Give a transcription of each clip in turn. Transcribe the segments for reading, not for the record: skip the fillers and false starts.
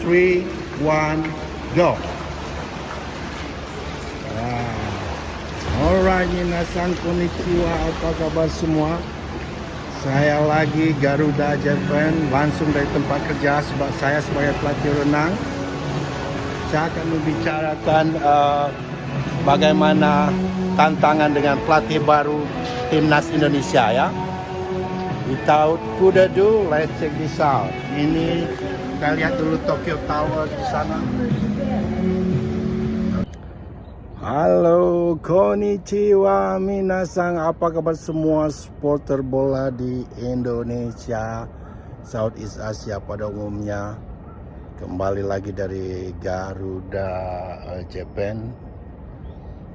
3, 1, go. Alright, minasan konnichiwa, apa kabar semua? Saya lagi Garuda Japan, langsung dari tempat kerja sebab saya sebagai pelatih renang. Saya akan membicarakan bagaimana tantangan dengan pelatih baru Timnas Indonesia ya. Without further ado, let's check this out. Ini kita lihat dulu Tokyo Tower di sana. Halo, konnichiwa, minasan, apa kabar semua supporter bola di Indonesia, Southeast Asia pada umumnya. Kembali lagi dari Garuda Japan.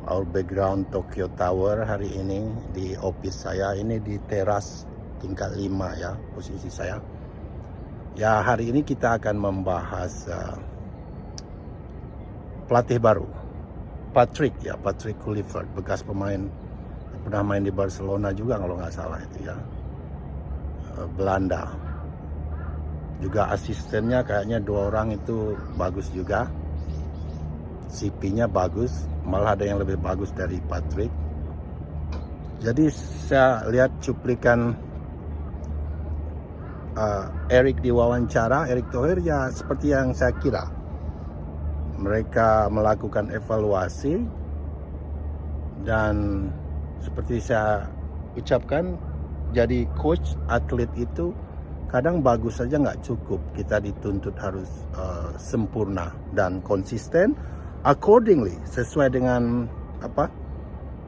Our background Tokyo Tower hari ini di office saya, ini di teras tingkat 5 ya, posisi saya. Ya, hari ini kita akan membahas pelatih baru. Patrick Kluivert, bekas pemain, pernah main di Barcelona juga kalau nggak salah itu ya, Belanda. Juga asistennya kayaknya 2 orang itu bagus juga, CP-nya bagus, malah ada yang lebih bagus dari Patrick. Jadi saya lihat cuplikan Erik diwawancara, Erick Thohir ya seperti yang saya kira. Mereka melakukan evaluasi dan seperti saya ucapkan, jadi coach atlet itu kadang bagus saja nggak cukup. Kita dituntut harus sempurna dan konsisten accordingly, sesuai dengan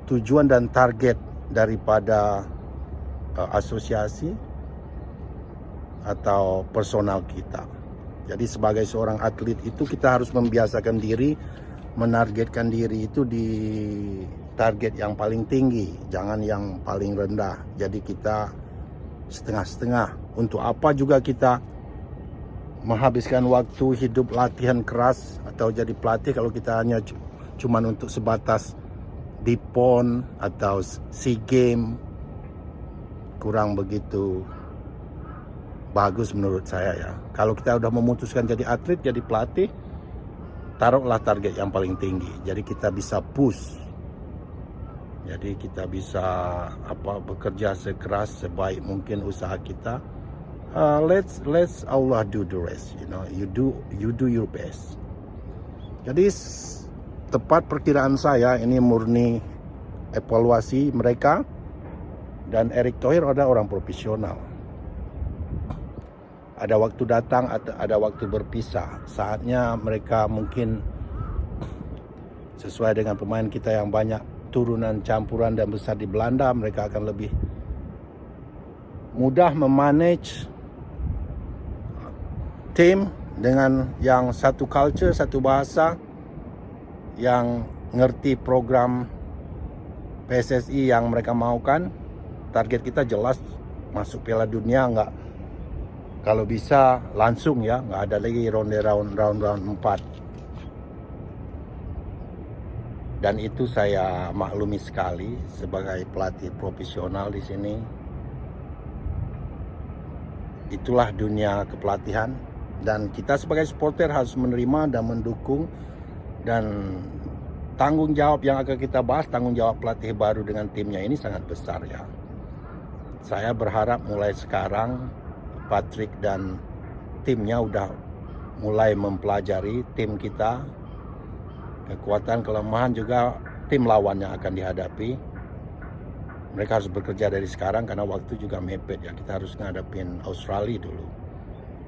tujuan dan target daripada asosiasi atau personal kita. Jadi sebagai seorang atlet itu kita harus membiasakan diri, menargetkan diri itu di target yang paling tinggi, jangan yang paling rendah. Jadi kita setengah-setengah. Untuk apa juga kita menghabiskan waktu hidup latihan keras atau jadi pelatih kalau kita hanya cuman untuk sebatas di PON atau SEA Games, kurang begitu bagus menurut saya ya. Kalau kita udah memutuskan jadi atlet, jadi pelatih, taruhlah target yang paling tinggi. Jadi kita bisa push. Jadi kita bisa bekerja sekeras sebaik mungkin usaha kita. Let's Allah do the rest. You do your best. Jadi tepat perkiraan saya, ini murni evaluasi mereka, dan Erick Thohir ada orang profesional. Ada waktu datang, ada waktu berpisah. Saatnya mereka mungkin sesuai dengan pemain kita yang banyak turunan campuran dan besar di Belanda, mereka akan lebih mudah memanage tim dengan yang satu culture, satu bahasa, yang ngerti program PSSI yang mereka maukan. Target kita jelas masuk Piala Dunia, kalau bisa langsung ya, nggak ada lagi round 4. Dan itu saya maklumi sekali sebagai pelatih profesional di sini. Itulah dunia kepelatihan, dan kita sebagai supporter harus menerima dan mendukung. Dan tanggung jawab yang akan kita bahas, tanggung jawab pelatih baru dengan timnya ini sangat besar ya. Saya berharap mulai sekarang Patrick dan timnya udah mulai mempelajari tim kita, kekuatan kelemahan juga tim lawan yang akan dihadapi. Mereka harus bekerja dari sekarang karena waktu juga mepet ya. Kita harus ngadepin Australia dulu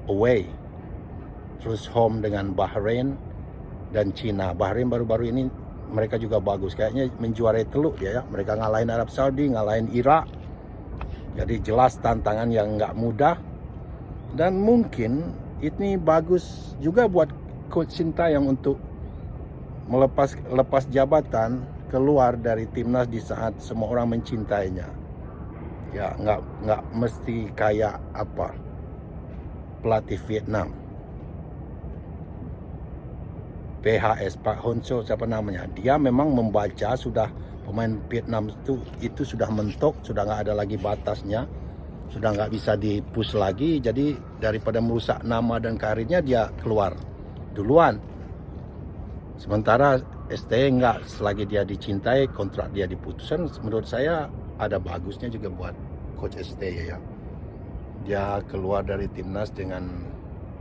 away, terus home dengan Bahrain dan Cina. Bahrain baru-baru ini mereka juga bagus, kayaknya menjuarai teluk dia ya. Mereka ngalahin Arab Saudi, ngalahin Irak. Jadi jelas tantangan yang nggak mudah. Dan mungkin ini bagus juga buat Coach Sintayong untuk lepas jabatan, keluar dari timnas di saat semua orang mencintainya. Ya nggak mesti kayak pelatih Vietnam, PHS, Pak Hangzhou siapa namanya. Dia memang membaca, sudah pemain Vietnam itu sudah mentok, sudah nggak ada lagi batasnya. Sudah nggak bisa di-push lagi, jadi daripada merusak nama dan karirnya dia keluar duluan. Sementara STY enggak, selagi dia dicintai, kontrak dia diputuskan, menurut saya ada bagusnya juga buat coach STY ya. Dia keluar dari timnas dengan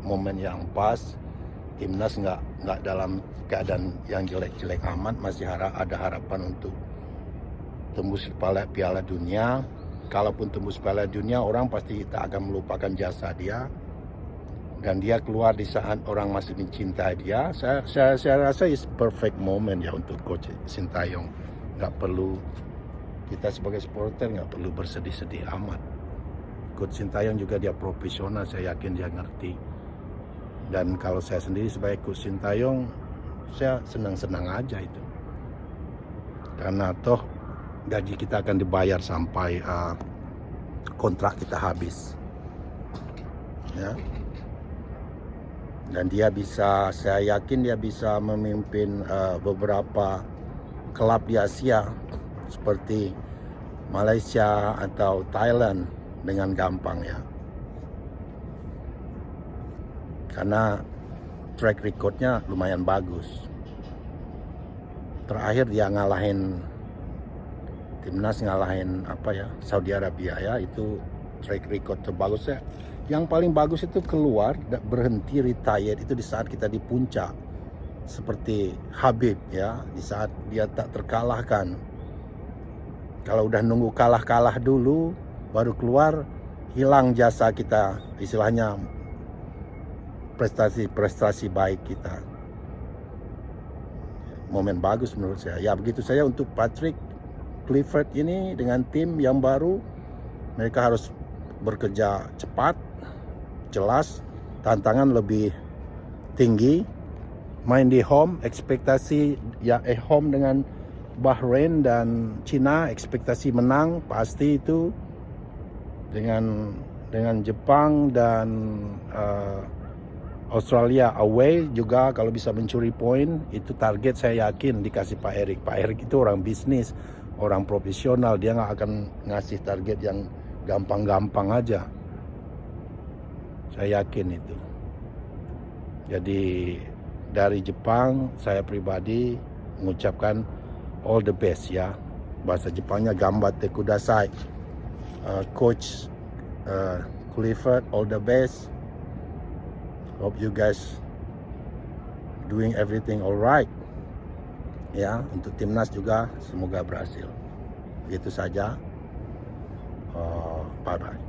momen yang pas. Timnas nggak dalam keadaan yang jelek-jelek amat, masih ada harapan untuk tembus Piala Dunia. Kalaupun tembus Piala Dunia, orang pasti tak akan melupakan jasa dia. Dan dia keluar di saat orang masih mencintai dia. Saya rasa is perfect moment ya untuk coach Sintayong. Nggak perlu, kita sebagai supporter nggak perlu bersedih-sedih amat. Coach Sintayong juga dia profesional, saya yakin dia ngerti. Dan kalau saya sendiri sebagai Coach Sintayong, saya senang-senang aja itu. Karena toh gaji kita akan dibayar sampai kontrak kita habis. Ya. Dan dia bisa, saya yakin dia bisa memimpin beberapa klub di Asia seperti Malaysia atau Thailand dengan gampang ya. Karena track recordnya lumayan bagus. Terakhir dia ngalahin timnas, ngalahin Saudi Arabia ya, itu track record terbagus ya. Yang paling bagus itu keluar, berhenti, retired itu di saat kita di puncak. Seperti Habib ya, di saat dia tak terkalahkan. Kalau udah nunggu kalah dulu, baru keluar, hilang jasa kita, istilahnya prestasi baik kita. Momen bagus menurut saya. Ya begitu saya untuk Patrick Kluivert ini dengan tim yang baru, mereka harus bekerja cepat, jelas, tantangan lebih tinggi, main di home, ekspektasi ya home dengan Bahrain dan Cina, ekspektasi menang pasti itu, dengan Jepang dan Australia away juga kalau bisa mencuri poin, itu target saya yakin dikasih Pak Erik. Pak Erik itu orang bisnis, orang profesional, dia nggak akan ngasih target yang gampang-gampang aja. Saya yakin itu. Jadi dari Jepang, saya pribadi mengucapkan all the best ya. Bahasa Jepangnya ganbatte kudasai. Coach Kluivert, all the best. Hope you guys doing everything alright. Ya, untuk timnas juga semoga berhasil. Begitu saja. Bye bye.